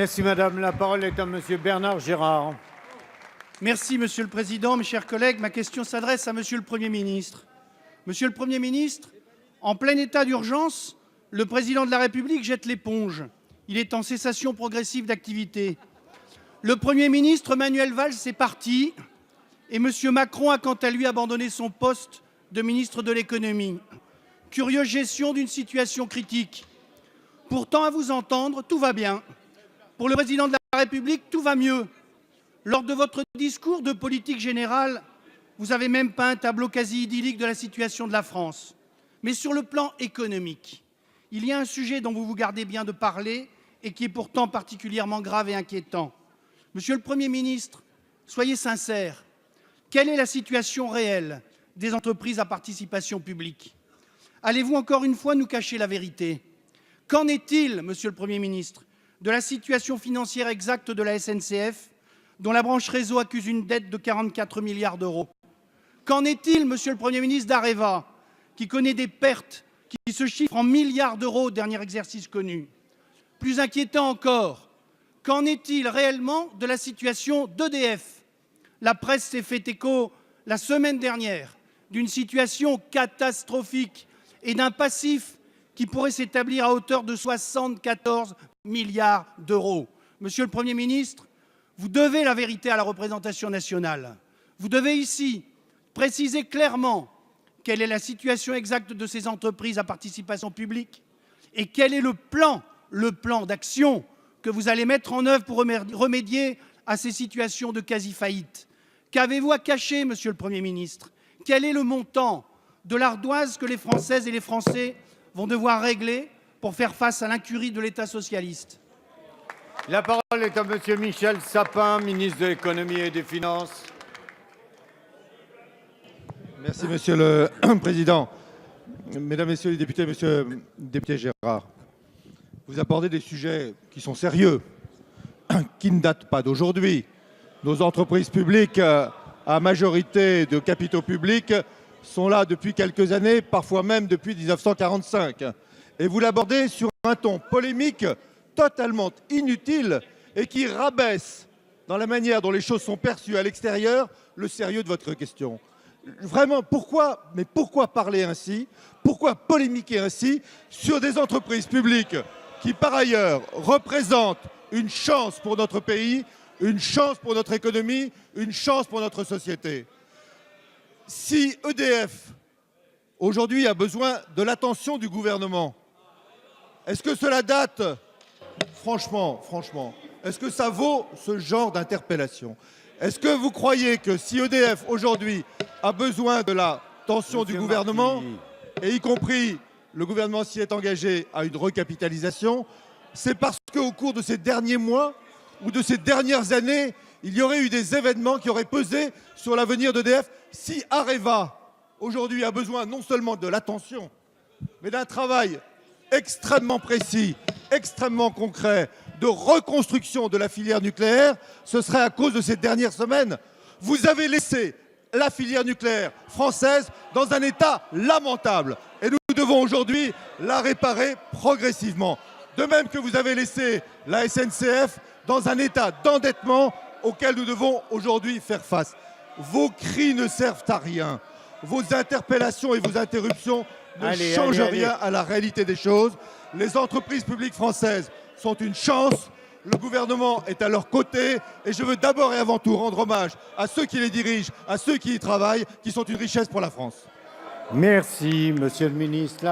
Merci madame. La parole est à monsieur Bernard Gérard. Merci Monsieur le Président, mes chers collègues. Ma question s'adresse à Monsieur le Premier ministre. Monsieur le Premier ministre, en plein état d'urgence, le Président de la République jette l'éponge. Il est en cessation progressive d'activité. Le Premier ministre Manuel Valls est parti et Monsieur Macron a quant à lui abandonné son poste de ministre de l'économie. Curieuse gestion d'une situation critique. Pourtant, à vous entendre, tout va bien. Pour le Président de la République, tout va mieux. Lors de votre discours de politique générale, vous avez même peint un tableau quasi idyllique de la situation de la France. Mais sur le plan économique, il y a un sujet dont vous vous gardez bien de parler et qui est pourtant particulièrement grave et inquiétant. Monsieur le Premier ministre, soyez sincère. Quelle est la situation réelle des entreprises à participation publique? Allez-vous encore une fois nous cacher la vérité? Qu'en est-il, Monsieur le Premier ministre, de la situation financière exacte de la SNCF, dont la branche réseau accuse une dette de 44 milliards d'euros? Qu'en est-il, Monsieur le Premier ministre, d'Areva, qui connaît des pertes qui se chiffrent en milliards d'euros au dernier exercice connu? Plus inquiétant encore, qu'en est-il réellement de la situation d'EDF? La presse s'est fait écho la semaine dernière d'une situation catastrophique et d'un passif qui pourrait s'établir à hauteur de 74 milliards d'euros. Monsieur le Premier ministre, vous devez la vérité à la représentation nationale. Vous devez ici préciser clairement quelle est la situation exacte de ces entreprises à participation publique et quel est le plan d'action que vous allez mettre en œuvre pour remédier à ces situations de quasi-faillite. Qu'avez-vous à cacher, Monsieur le Premier ministre? Quel est le montant de l'ardoise que les Françaises et les Français vont devoir régler pour faire face à l'incurie de l'État socialiste? La parole est à monsieur Michel Sapin, ministre de l'économie et des finances. Merci Monsieur le Président. Mesdames, Messieurs les députés, Monsieur le député Gérard, vous abordez des sujets qui sont sérieux, qui ne datent pas d'aujourd'hui. Nos entreprises publiques à majorité de capitaux publics sont là depuis quelques années, parfois même depuis 1945. Et vous l'abordez sur un ton polémique totalement inutile et qui rabaisse, dans la manière dont les choses sont perçues à l'extérieur, le sérieux de votre question. Vraiment, pourquoi parler ainsi? Pourquoi polémiquer ainsi sur des entreprises publiques qui, par ailleurs, représentent une chance pour notre pays, une chance pour notre économie, une chance pour notre société? Si EDF, aujourd'hui, a besoin de l'attention du gouvernement, est-ce que cela date? Franchement, est-ce que ça vaut ce genre d'interpellation? Est-ce que vous croyez que si EDF, aujourd'hui, a besoin de l'attention du gouvernement, et y compris le gouvernement s'y est engagé à une recapitalisation, c'est parce qu'au cours de ces derniers mois ou de ces dernières années, il y aurait eu des événements qui auraient pesé sur l'avenir d'EDF? Si Areva, aujourd'hui, a besoin non seulement de l'attention, mais d'un travail extrêmement précis, extrêmement concret, de reconstruction de la filière nucléaire, ce serait à cause de ces dernières semaines. Vous avez laissé la filière nucléaire française dans un état lamentable. Et nous devons aujourd'hui la réparer progressivement. De même que vous avez laissé la SNCF dans un état d'endettement auquel nous devons aujourd'hui faire face. Vos cris ne servent à rien. Vos interpellations et vos interruptions ne changent rien à la réalité des choses. Les entreprises publiques françaises sont une chance. Le gouvernement est à leur côté. Et je veux d'abord et avant tout rendre hommage à ceux qui les dirigent, à ceux qui y travaillent, qui sont une richesse pour la France. Merci, monsieur le ministre.